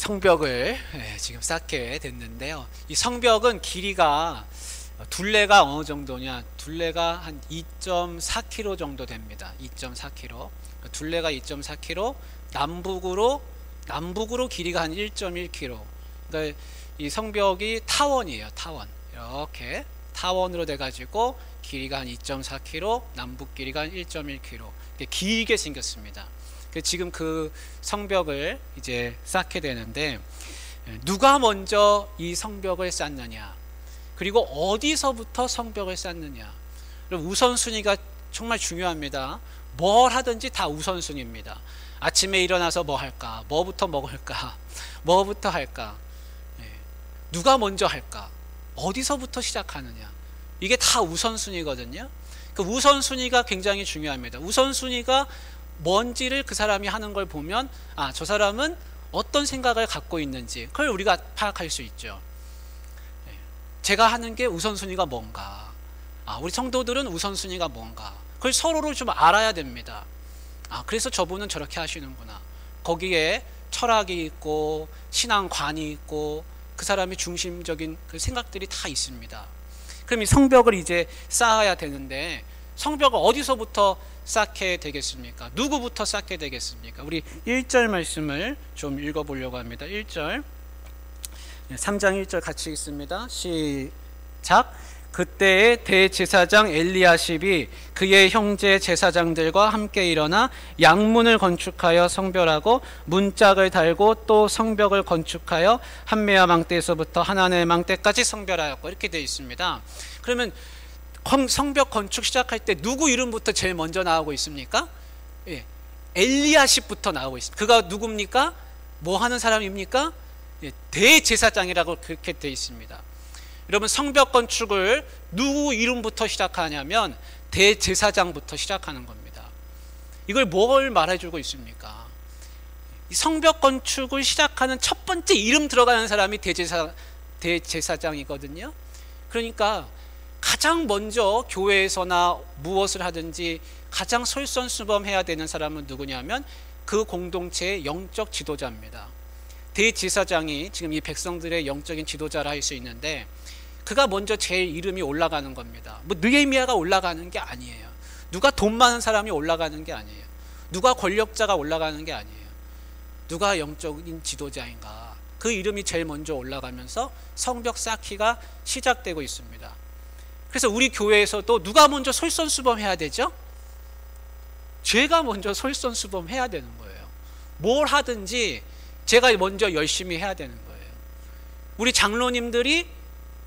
성벽을 지금 쌓게 됐는데요. 이 성벽은 길이가 둘레가 어느 정도냐? 둘레가 한 2.4km 정도 됩니다. 2.4km. 둘레가 2.4km, 남북으로 길이가 한 1.1km. 그러니까 이 성벽이 타원이에요. 타원. 이렇게 타원으로 돼 가지고 길이가 한 2.4km, 남북 길이가 한 1.1km. 길게 생겼습니다. 지금 그 성벽을 이제 쌓게 되는데, 누가 먼저 이 성벽을 쌓느냐, 그리고 어디서부터 성벽을 쌓느냐. 우선순위가 정말 중요합니다. 뭘 하든지 다 우선순위입니다. 아침에 일어나서 뭐 할까, 뭐부터 먹을까, 뭐부터 할까, 누가 먼저 할까, 어디서부터 시작하느냐, 이게 다 우선순위거든요. 그 우선순위가 굉장히 중요합니다. 우선순위가 뭔지를 그 사람이 하는 걸 보면, 아, 저 사람은 어떤 생각을 갖고 있는지 그걸 우리가 파악할 수 있죠. 제가 하는 게 우선순위가 뭔가, 우리 성도들은 우선순위가 뭔가, 그걸 서로를 좀 알아야 됩니다. 그래서 저분은 저렇게 하시는구나. 거기에 철학이 있고 신앙관이 있고 그 사람의 중심적인 그 생각들이 다 있습니다. 그럼 이 성벽을 이제 쌓아야 되는데, 성벽을 어디서부터 쌓게 되겠습니까? 누구부터 쌓게 되겠습니까? 우리 1절 말씀을 좀 읽어보려고 합니다. 1절, 3장 1절 같이 읽습니다. 시작. 그때의 대제사장 엘리야십이 그의 형제 제사장들과 함께 일어나 양문을 건축하여 성별하고 문짝을 달고 또 성벽을 건축하여 한메아 망대에서부터 하나넬 망대까지 성별하였고, 이렇게 되어 있습니다. 그러면 성벽 건축 시작할 때 누구 이름부터 제일 먼저 나오고 있습니까? 엘리야십부터 나오고 있습니다. 그가 누굽니까? 뭐 하는 사람입니까? 대제사장이라고 그렇게 되어 있습니다. 여러분, 성벽 건축을 누구 이름부터 시작하냐면 대제사장부터 시작하는 겁니다. 이걸 뭘 말해주고 있습니까? 이 성벽 건축을 시작하는 첫 번째 이름 들어가는 사람이 대제사장이거든요. 그러니까 가장 먼저 교회에서나 무엇을 하든지 가장 솔선수범해야 되는 사람은 누구냐면 그 공동체의 영적 지도자입니다. 대제사장이 지금 이 백성들의 영적인 지도자라 할 수 있는데, 그가 먼저 제일 이름이 올라가는 겁니다. 뭐 느헤미야가 올라가는 게 아니에요. 누가 돈 많은 사람이 올라가는 게 아니에요. 누가 권력자가 올라가는 게 아니에요. 누가 영적인 지도자인가, 그 이름이 제일 먼저 올라가면서 성벽 쌓기가 시작되고 있습니다. 그래서 우리 교회에서도 누가 먼저 솔선수범해야 되죠? 제가 먼저 솔선수범해야 되는 거예요. 뭘 하든지 제가 먼저 열심히 해야 되는 거예요. 우리 장로님들이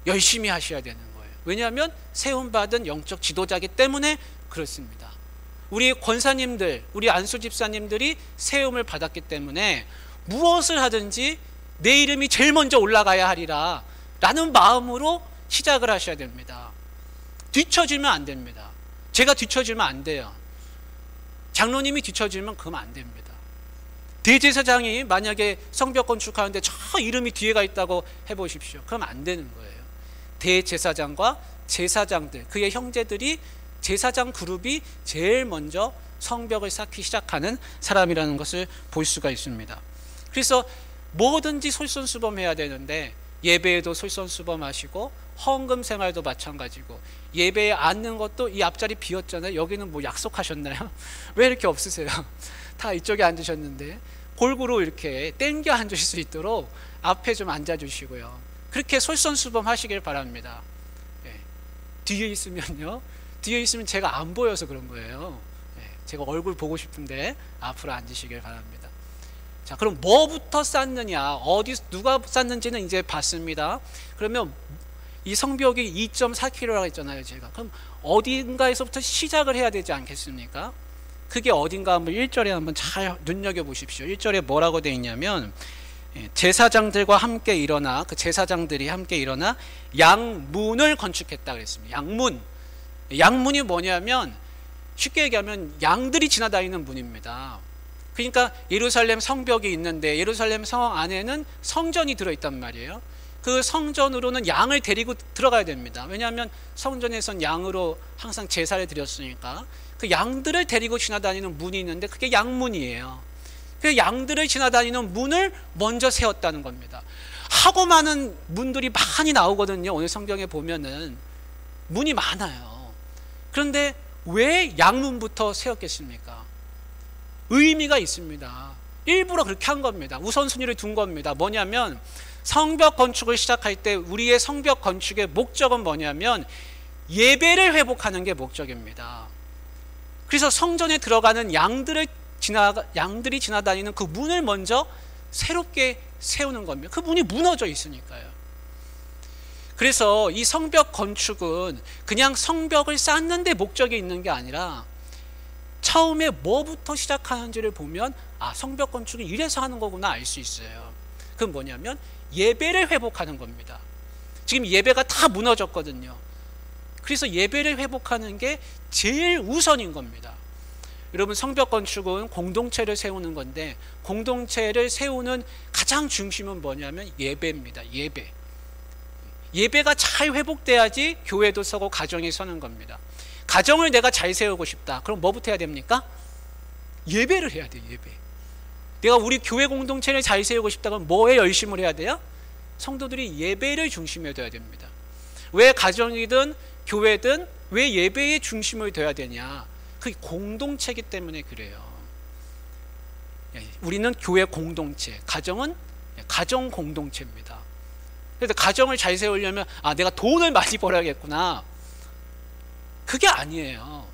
열심히 하셔야 되는 거예요. 왜냐하면 세움받은 영적 지도자이기 때문에 그렇습니다. 우리 권사님들, 우리 안수 집사님들이 세움을 받았기 때문에 무엇을 하든지 내 이름이 제일 먼저 올라가야 하리라 라는 마음으로 시작을 하셔야 됩니다. 뒤처지면 안 됩니다. 제가 뒤처지면 안 돼요. 장로님이 뒤처지면 그러면 안 됩니다. 대제사장이 만약에 성벽 건축하는데 저 이름이 뒤에가 있다고 해보십시오. 그럼 안 되는 거예요. 대제사장과 제사장들, 그의 형제들이, 제사장 그룹이 제일 먼저 성벽을 쌓기 시작하는 사람이라는 것을 볼 수가 있습니다. 그래서 뭐든지 솔선수범해야 되는데, 예배에도 솔선수범하시고 헌금 생활도 마찬가지고, 예배에 앉는 것도 이 앞자리 비었잖아요. 여기는 뭐 약속하셨나요? 왜 이렇게 없으세요? 다 이쪽에 앉으셨는데 골고루 이렇게 땡겨 앉으실 수 있도록 앞에 좀 앉아주시고요. 그렇게 솔선수범하시길 바랍니다. 뒤에 있으면요, 뒤에 있으면 제가 안 보여서 그런 거예요. 제가 얼굴 보고 싶은데 앞으로 앉으시길 바랍니다. 자, 그럼 뭐부터 쌓느냐, 누가 쌓는지는 이제 봤습니다. 그러면 이 성벽이 2.4km라고 했잖아요, 제가. 그럼 어딘가에서부터 시작을 해야 되지 않겠습니까? 그게 어딘가 한번 1절에 한번 잘 눈여겨보십시오. 1절에 뭐라고 되어 있냐면, 제사장들과 함께 일어나, 그 제사장들이 함께 일어나 양문을 건축했다 그랬습니다. 양문이 뭐냐면, 쉽게 얘기하면 양들이 지나다니는 문입니다. 그러니까 예루살렘 성벽이 있는데 예루살렘 성 안에는 성전이 들어있단 말이에요. 그 성전으로는 양을 데리고 들어가야 됩니다. 왜냐하면 성전에선 양으로 항상 제사를 드렸으니까 그 양들을 데리고 지나다니는 문이 있는데 그게 양문이에요. 그 양들을 지나다니는 문을 먼저 세웠다는 겁니다. 하고 많은 문들이 많이 나오거든요. 오늘 성경에 보면은 문이 많아요. 그런데 왜 양문부터 세웠겠습니까? 의미가 있습니다. 일부러 그렇게 한 겁니다. 우선순위를 둔 겁니다. 뭐냐면 성벽 건축을 시작할 때 우리의 성벽 건축의 목적은 뭐냐면 예배를 회복하는 게 목적입니다. 그래서 성전에 들어가는 양들이 지나다니는 그 문을 먼저 새롭게 세우는 겁니다. 그 문이 무너져 있으니까요. 그래서 이 성벽 건축은 그냥 성벽을 쌓는 데 목적이 있는 게 아니라 처음에 뭐부터 시작하는지를 보면 성벽 건축은 이래서 하는 거구나 알 수 있어요. 그건 뭐냐면 예배를 회복하는 겁니다. 지금 예배가 다 무너졌거든요. 그래서 예배를 회복하는 게 제일 우선인 겁니다. 여러분, 성벽 건축은 공동체를 세우는 건데 공동체를 세우는 가장 중심은 뭐냐면 예배입니다. 예배가 잘 회복돼야지 교회도 서고 가정이 서는 겁니다. 가정을 내가 잘 세우고 싶다. 그럼 뭐부터 해야 됩니까? 예배를 해야 돼요. 예배. 내가 우리 교회 공동체를 잘 세우고 싶다. 그럼 뭐에 열심을 해야 돼요? 성도들이 예배를 중심에 둬야 됩니다. 왜 가정이든 교회든 왜 예배의 중심을 둬야 되냐? 그게 공동체이기 때문에 그래요. 우리는 교회 공동체, 가정은 가정 공동체입니다. 그래서 가정을 잘 세우려면 내가 돈을 많이 벌어야겠구나. 그게 아니에요.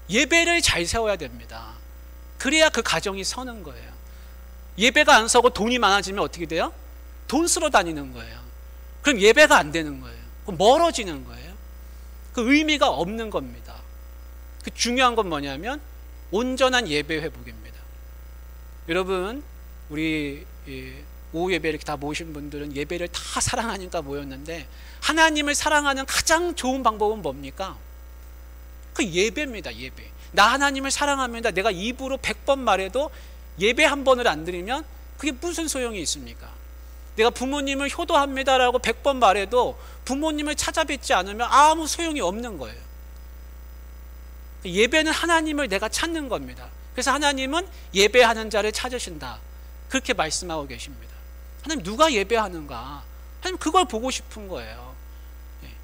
예배를 잘 세워야 됩니다. 그래야 그 가정이 서는 거예요. 예배가 안 서고 돈이 많아지면 어떻게 돼요? 돈 쓰러 다니는 거예요. 그럼 예배가 안 되는 거예요. 그럼 멀어지는 거예요. 그 의미가 없는 겁니다. 그 중요한 건 뭐냐면 온전한 예배 회복입니다. 여러분, 우리 오후 예배 이렇게 다 모신 분들은 예배를 다 사랑하니까 모였는데 하나님을 사랑하는 가장 좋은 방법은 뭡니까? 그 예배입니다. 예배. 나 하나님을 사랑합니다. 내가 입으로 100번 말해도 예배 한 번을 안 드리면 그게 무슨 소용이 있습니까? 내가 부모님을 효도합니다라고 100번 말해도 부모님을 찾아뵙지 않으면 아무 소용이 없는 거예요. 예배는 하나님을 내가 찾는 겁니다. 그래서 하나님은 예배하는 자를 찾으신다. 그렇게 말씀하고 계십니다. 하나님 누가 예배하는가? 하나님 그걸 보고 싶은 거예요.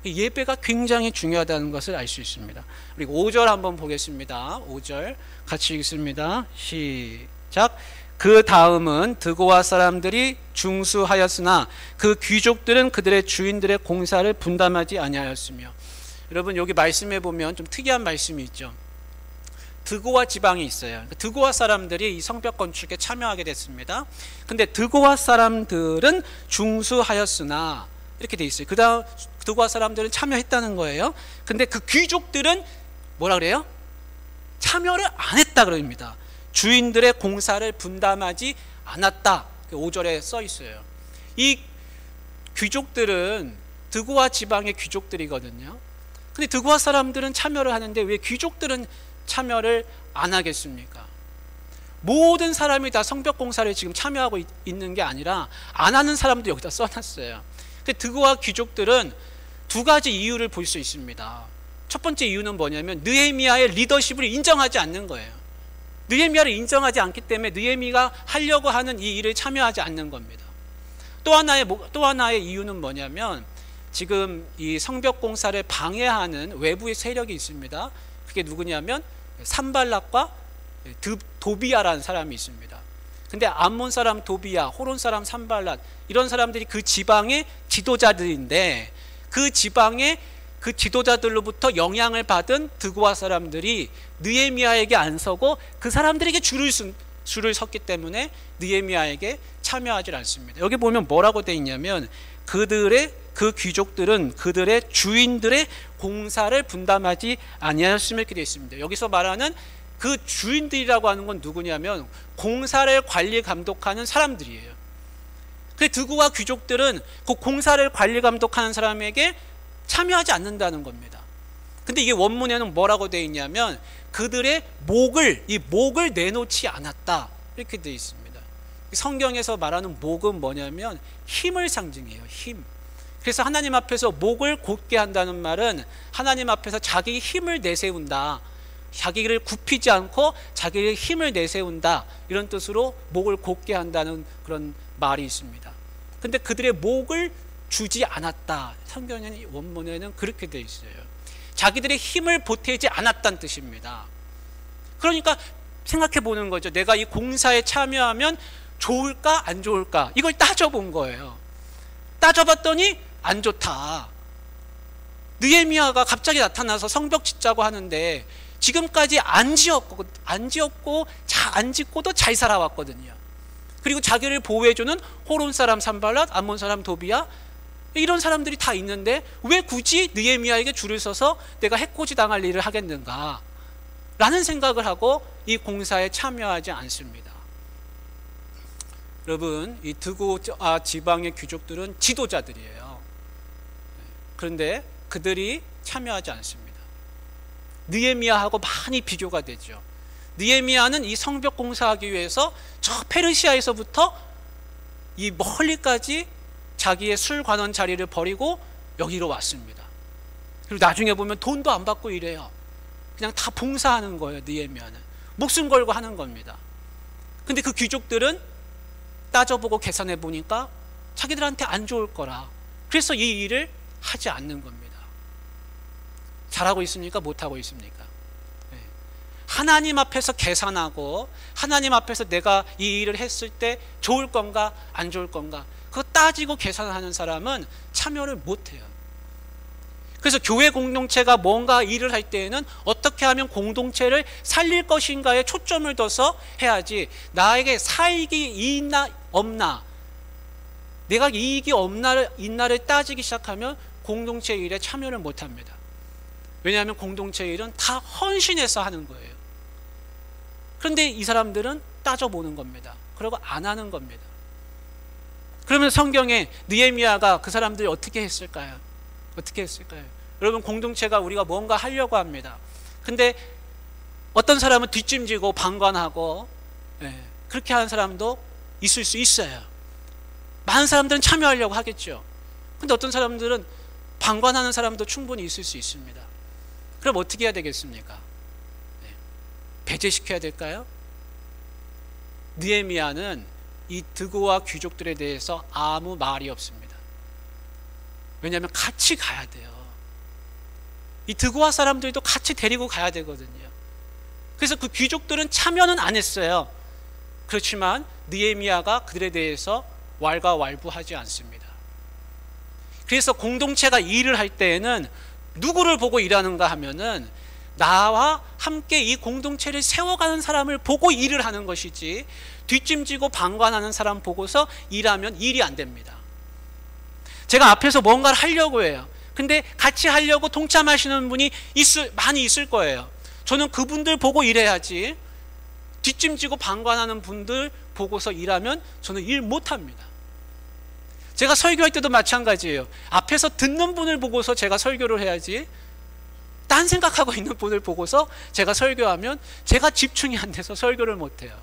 예배가 굉장히 중요하다는 것을 알 수 있습니다. 그리고 5절 한번 보겠습니다. 5절 같이 읽습니다. 시작. 그 다음은 드고아 사람들이 중수하였으나 그 귀족들은 그들의 주인들의 공사를 분담하지 아니하였으며. 여러분, 여기 말씀해 보면 좀 특이한 말씀이 있죠. 드고아 지방이 있어요. 드고아 사람들이 이 성벽 건축에 참여하게 됐습니다. 근데 드고아 사람들은 중수하였으나 이렇게 돼 있어요. 그 다음 드고아 사람들은 참여했다는 거예요. 근데 그 귀족들은 뭐라 그래요? 참여를 안 했다 그럽니다. 주인들의 공사를 분담하지 않았다. 5절에 써 있어요. 이 귀족들은 드고아 지방의 귀족들이거든요. 근데 드고아 사람들은 참여를 하는데 왜 귀족들은 참여를 안 하겠습니까? 모든 사람이 다 성벽 공사를 지금 참여하고 있는 게 아니라 안 하는 사람도 여기다 써놨어요. 근데 드고아 귀족들은 두 가지 이유를 볼 수 있습니다. 첫 번째 이유는 뭐냐면 느헤미야의 리더십을 인정하지 않는 거예요. 느헤미야를 인정하지 않기 때문에 느헤미야가 하려고 하는 이 일을 참여하지 않는 겁니다. 또 하나의 이유는 뭐냐면 지금 이 성벽 공사를 방해하는 외부의 세력이 있습니다. 그게 누구냐면 산발락과 도비야라는 사람이 있습니다. 근데 암몬 사람 도비야, 호론 사람 산발락 이런 사람들이 그 지방의 지도자들인데 그 지방의 그 지도자들로부터 영향을 받은 드고아 사람들이 느헤미야에게 안 서고 그 사람들에게 줄을 섰기 때문에 느헤미야에게 참여하지 않습니다. 여기 보면 뭐라고 돼 있냐면 그 귀족들은 그들의 주인들의 공사를 분담하지 아니하였음을 이렇게 되어 있습니다. 여기서 말하는 그 주인들이라고 하는 건 누구냐면 공사를 관리 감독하는 사람들이에요. 그 드고아 귀족들은 그 공사를 관리 감독하는 사람에게 참여하지 않는다는 겁니다. 근데 이게 원문에는 뭐라고 되어 있냐면 그들의 목을 내놓지 않았다 이렇게 되어 있습니다. 성경에서 말하는 목은 뭐냐면 힘을 상징해요. 힘. 그래서 하나님 앞에서 목을 곧게 한다는 말은 하나님 앞에서 자기 힘을 내세운다. 자기를 굽히지 않고 자기의 힘을 내세운다, 이런 뜻으로 목을 곧게 한다는 그런 말이 있습니다. 근데 그들의 목을 주지 않았다, 성경의 원문에는 그렇게 되어 있어요. 자기들의 힘을 보태지 않았다는 뜻입니다. 그러니까 생각해 보는 거죠. 내가 이 공사에 참여하면 좋을까 안 좋을까, 이걸 따져본 거예요. 따져봤더니 안 좋다. 느헤미야가 갑자기 나타나서 성벽 짓자고 하는데 지금까지 안 지었고 안 짓고도 잘 살아왔거든요. 그리고 자기를 보호해주는 호론 사람 산발랏, 암몬 사람 도비야, 이런 사람들이 다 있는데 왜 굳이 느헤미야에게 줄을 서서 내가 해코지 당할 일을 하겠는가 라는 생각을 하고 이 공사에 참여하지 않습니다. 여러분, 이 드고아 지방의 귀족들은 지도자들이에요. 그런데 그들이 참여하지 않습니다. 느헤미야하고 많이 비교가 되죠. 느헤미야는 이 성벽 공사하기 위해서 저 페르시아에서부터 이 멀리까지 자기의 술관원 자리를 버리고 여기로 왔습니다. 그리고 나중에 보면 돈도 안 받고 이래요. 그냥 다 봉사하는 거예요. 느헤미야는 목숨 걸고 하는 겁니다. 근데 그 귀족들은 따져보고 계산해 보니까 자기들한테 안 좋을 거라, 그래서 이 일을 하지 않는 겁니다. 잘하고 있습니까? 못하고 있습니까? 하나님 앞에서 계산하고 하나님 앞에서 내가 이 일을 했을 때 좋을 건가 안 좋을 건가, 그거 따지고 계산하는 사람은 참여를 못해요. 그래서 교회 공동체가 뭔가 일을 할 때에는 어떻게 하면 공동체를 살릴 것인가에 초점을 둬서 해야지, 나에게 사익이 있나 없나, 내가 이익이 있나를 따지기 시작하면 공동체 일에 참여를 못합니다. 왜냐하면 공동체 일은 다 헌신해서 하는 거예요. 그런데 이 사람들은 따져보는 겁니다. 그리고 안 하는 겁니다. 그러면 성경에 느헤미야가 그 사람들이 어떻게 했을까요? 어떻게 했을까요? 여러분, 공동체가 우리가 뭔가 하려고 합니다. 근데 어떤 사람은 뒷짐지고 방관하고, 그렇게 하는 사람도 있을 수 있어요. 많은 사람들은 참여하려고 하겠죠. 근데 어떤 사람들은 방관하는 사람도 충분히 있을 수 있습니다. 그럼 어떻게 해야 되겠습니까? 배제시켜야 될까요? 느헤미야는 이 드고와 귀족들에 대해서 아무 말이 없습니다. 왜냐하면 같이 가야 돼요. 이 드고와 사람들도 같이 데리고 가야 되거든요. 그래서 그 귀족들은 참여는 안 했어요. 그렇지만 느헤미야가 그들에 대해서 왈가왈부하지 않습니다. 그래서 공동체가 일을 할 때에는 누구를 보고 일하는가 하면은 나와 함께 이 공동체를 세워가는 사람을 보고 일을 하는 것이지, 뒷짐지고 방관하는 사람 보고서 일하면 일이 안 됩니다. 제가 앞에서 뭔가를 하려고 해요. 근데 같이 하려고 동참하시는 분이 많이 있을 거예요. 저는 그분들 보고 일해야지, 뒷짐지고 방관하는 분들 보고서 일하면 저는 일 못합니다. 제가 설교할 때도 마찬가지예요. 앞에서 듣는 분을 보고서 제가 설교를 해야지, 딴 생각하고 있는 분을 보고서 제가 설교하면 제가 집중이 안 돼서 설교를 못해요.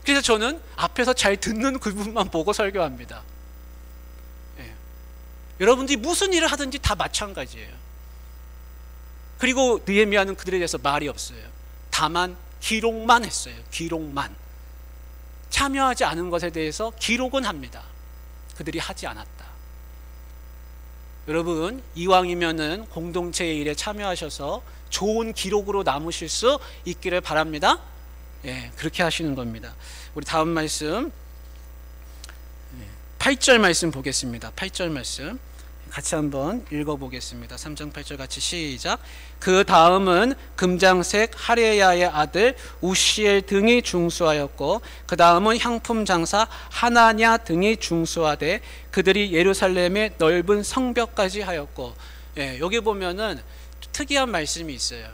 그래서 저는 앞에서 잘 듣는 그분만 보고 설교합니다. 여러분들이 무슨 일을 하든지 다 마찬가지예요. 그리고 느헤미야는 그들에 대해서 말이 없어요. 다만 기록만 했어요. 기록만. 참여하지 않은 것에 대해서 기록은 합니다. 그들이 하지 않았다. 여러분, 이왕이면은 공동체의 일에 참여하셔서 좋은 기록으로 남으실 수 있기를 바랍니다. 그렇게 하시는 겁니다. 우리 다음 말씀, 8절 말씀 보겠습니다. 8절 말씀 같이 한번 읽어보겠습니다. 3장 8절 같이 시작. 그 다음은 금장색 하레야의 아들 우시엘 등이 중수하였고, 그 다음은 향품 장사 하나냐 등이 중수하되, 그들이 예루살렘의 넓은 성벽까지 하였고. 여기 보면은 특이한 말씀이 있어요.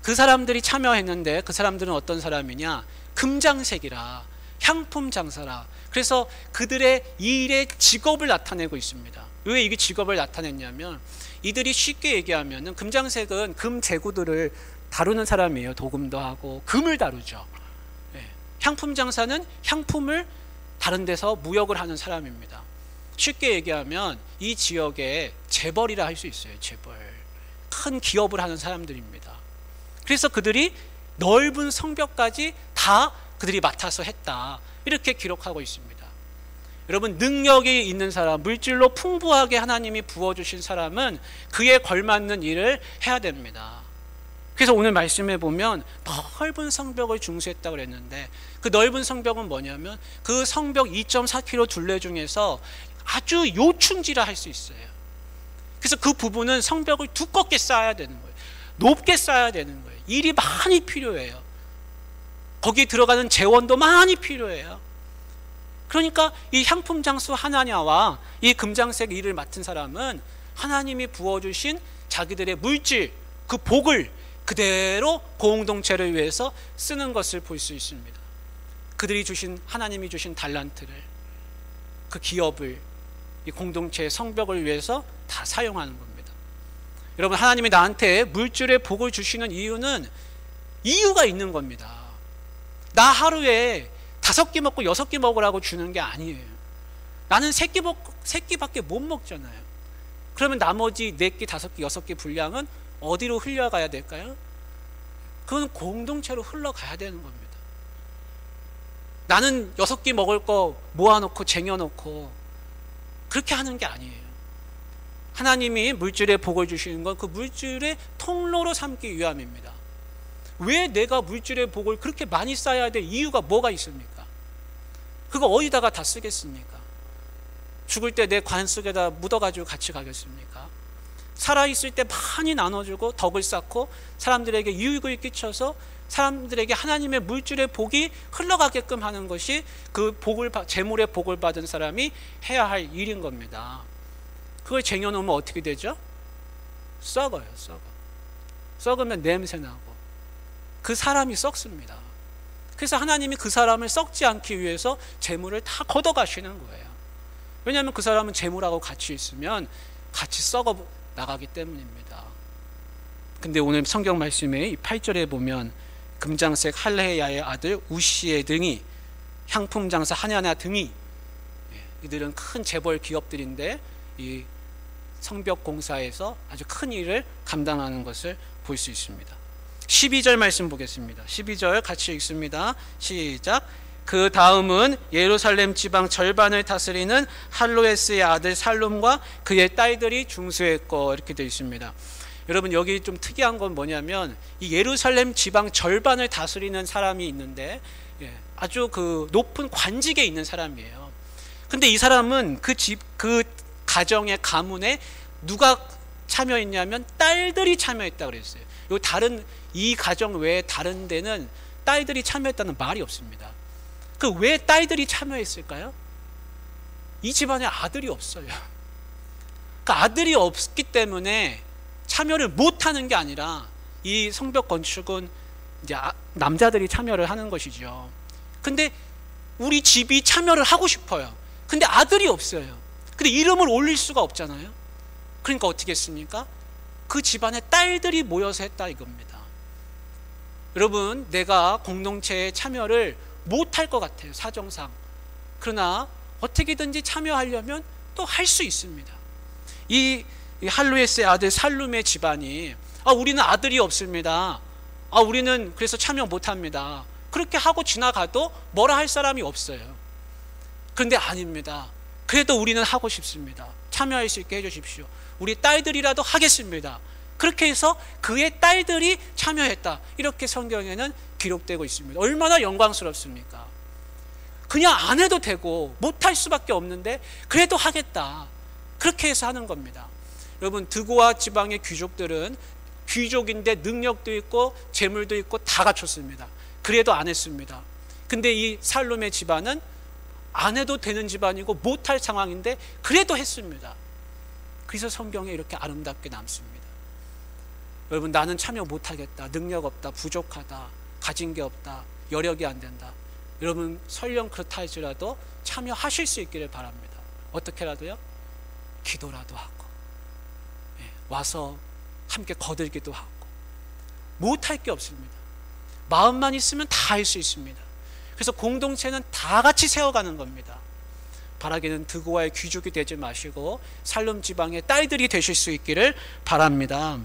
그 사람들이 참여했는데 그 사람들은 어떤 사람이냐? 금장색이라, 향품 장사라. 그래서 그들의 일의 직업을 나타내고 있습니다. 왜 이게 직업을 나타냈냐면, 이들이 쉽게 얘기하면 금장색은 금 재구들을 다루는 사람이에요. 도금도 하고 금을 다루죠. 향품 장사는 향품을 다른 데서 무역을 하는 사람입니다. 쉽게 얘기하면 이 지역의 재벌이라 할 수 있어요. 재벌. 큰 기업을 하는 사람들입니다. 그래서 그들이 넓은 성벽까지 다 그들이 맡아서 했다, 이렇게 기록하고 있습니다. 여러분, 능력이 있는 사람, 물질로 풍부하게 하나님이 부어주신 사람은 그에 걸맞는 일을 해야 됩니다. 그래서 오늘 말씀해 보면 넓은 성벽을 중수했다고 그랬는데, 그 넓은 성벽은 뭐냐면 그 성벽 2.4km 둘레 중에서 아주 요충지라 할 수 있어요. 그래서 그 부분은 성벽을 두껍게 쌓아야 되는 거예요. 높게 쌓아야 되는 거예요. 일이 많이 필요해요. 거기에 들어가는 재원도 많이 필요해요. 그러니까 이 향품 장수 하나냐와 이 금장색 일을 맡은 사람은 하나님이 부어주신 자기들의 물질, 그 복을 그대로 공동체를 위해서 쓰는 것을 볼 수 있습니다. 그들이 주신, 하나님이 주신 달란트를, 그 기업을 이 공동체의 성벽을 위해서 다 사용하는 겁니다. 여러분, 하나님이 나한테 물질의 복을 주시는 이유는 이유가 있는 겁니다. 나 하루에 5끼 먹고 6끼 먹으라고 주는 게 아니에요. 나는 3끼밖에 못 먹잖아요. 그러면 나머지 4끼, 5끼, 6끼 분량은 어디로 흘려가야 될까요? 그건 공동체로 흘러가야 되는 겁니다. 나는 6끼 먹을 거 모아놓고 쟁여놓고 그렇게 하는 게 아니에요. 하나님이 물질의 복을 주시는 건 그 물질의 통로로 삼기 위함입니다. 왜 내가 물질의 복을 그렇게 많이 쌓아야 될 이유가 뭐가 있습니까? 그거 어디다가 다 쓰겠습니까? 죽을 때 내 관 속에다 묻어가지고 같이 가겠습니까? 살아있을 때 많이 나눠주고 덕을 쌓고 사람들에게 유익을 끼쳐서 사람들에게 하나님의 물질의 복이 흘러가게끔 하는 것이 그 복을, 재물의 복을 받은 사람이 해야 할 일인 겁니다. 그걸 쟁여놓으면 어떻게 되죠? 썩어요. 썩으면 냄새나고 그 사람이 썩습니다. 그래서 하나님이 그 사람을 썩지 않기 위해서 재물을 다 걷어가시는 거예요. 왜냐하면 그 사람은 재물하고 같이 있으면 같이 썩어 나가기 때문입니다. 근데 오늘 성경 말씀에 이 8절에 보면 금장색 할레야의 아들 우시의 등이, 향품 장사 하냐냐 등이, 이들은 큰 재벌 기업들인데 이 성벽 공사에서 아주 큰 일을 감당하는 것을 볼 수 있습니다. 12절 말씀 보겠습니다. 12절 같이 읽습니다. 시작. 그 다음은 예루살렘 지방 절반을 다스리는 할로에스의 아들 살룸과 그의 딸들이 중수했고, 이렇게 되어 있습니다. 여러분, 여기 좀 특이한 건 뭐냐면 이 예루살렘 지방 절반을 다스리는 사람이 있는데 아주 그 높은 관직에 있는 사람이에요. 근데 이 사람은 그 가정의 가문에 누가 참여했냐면 딸들이 참여했다고 그랬어요. 이 가정 외에 다른 데는 딸들이 참여했다는 말이 없습니다. 그 왜 딸들이 참여했을까요? 이 집안에 아들이 없어요. 그 아들이 없기 때문에 참여를 못하는 게 아니라 이 성벽 건축은 이제 남자들이 참여를 하는 것이죠. 근데 우리 집이 참여를 하고 싶어요. 근데 아들이 없어요. 근데 이름을 올릴 수가 없잖아요. 그러니까 어떻게 했습니까? 그 집안에 딸들이 모여서 했다 이겁니다. 여러분, 내가 공동체에 참여를 못할 것 같아요, 사정상. 그러나 어떻게든지 참여하려면 또 할 수 있습니다. 이 할루에스의 아들 살룸의 집안이 우리는 아들이 없습니다. 우리는 그래서 참여 못합니다. 그렇게 하고 지나가도 뭐라 할 사람이 없어요. 그런데 아닙니다. 그래도 우리는 하고 싶습니다. 참여할 수 있게 해주십시오. 우리 딸들이라도 하겠습니다. 그렇게 해서 그의 딸들이 참여했다, 이렇게 성경에는 기록되고 있습니다. 얼마나 영광스럽습니까? 그냥 안 해도 되고 못할 수밖에 없는데 그래도 하겠다, 그렇게 해서 하는 겁니다. 여러분, 드고아 지방의 귀족들은 귀족인데 능력도 있고 재물도 있고 다 갖췄습니다. 그래도 안 했습니다. 근데 이 살룸의 집안은 안 해도 되는 집안이고 못할 상황인데 그래도 했습니다. 그래서 성경에 이렇게 아름답게 남습니다. 여러분, 나는 참여 못하겠다, 능력 없다, 부족하다, 가진 게 없다, 여력이 안 된다. 여러분, 설령 그렇다 할지라도 참여하실 수 있기를 바랍니다. 어떻게라도요? 기도라도 하고 와서 함께 거들기도 하고. 못할 게 없습니다. 마음만 있으면 다 할 수 있습니다. 그래서 공동체는 다 같이 세워가는 겁니다. 바라기는 드고아의 귀족이 되지 마시고 살룸 지방의 딸들이 되실 수 있기를 바랍니다.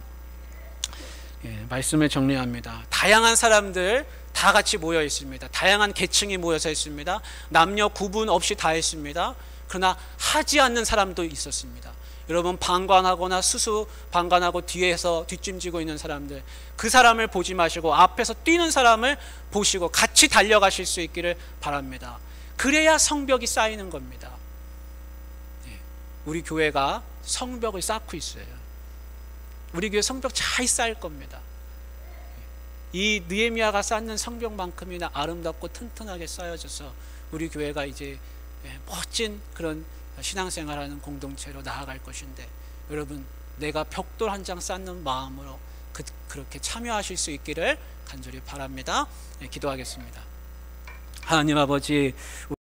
말씀을 정리합니다. 다양한 사람들 다 같이 모여 있습니다. 다양한 계층이 모여서 있습니다. 남녀 구분 없이 다 있습니다. 그러나 하지 않는 사람도 있었습니다. 여러분, 방관하거나 수수 방관하고 뒤에서 뒷짐지고 있는 사람들, 그 사람을 보지 마시고 앞에서 뛰는 사람을 보시고 같이 달려가실 수 있기를 바랍니다. 그래야 성벽이 쌓이는 겁니다. 우리 교회가 성벽을 쌓고 있어요. 우리 교회 성벽 잘 쌓일 겁니다. 이 느헤미야가 쌓는 성벽만큼이나 아름답고 튼튼하게 쌓여져서 우리 교회가 이제 멋진 그런 신앙생활하는 공동체로 나아갈 것인데, 여러분, 내가 벽돌 한 장 쌓는 마음으로 그렇게 참여하실 수 있기를 간절히 바랍니다. 기도하겠습니다. 하나님 아버지,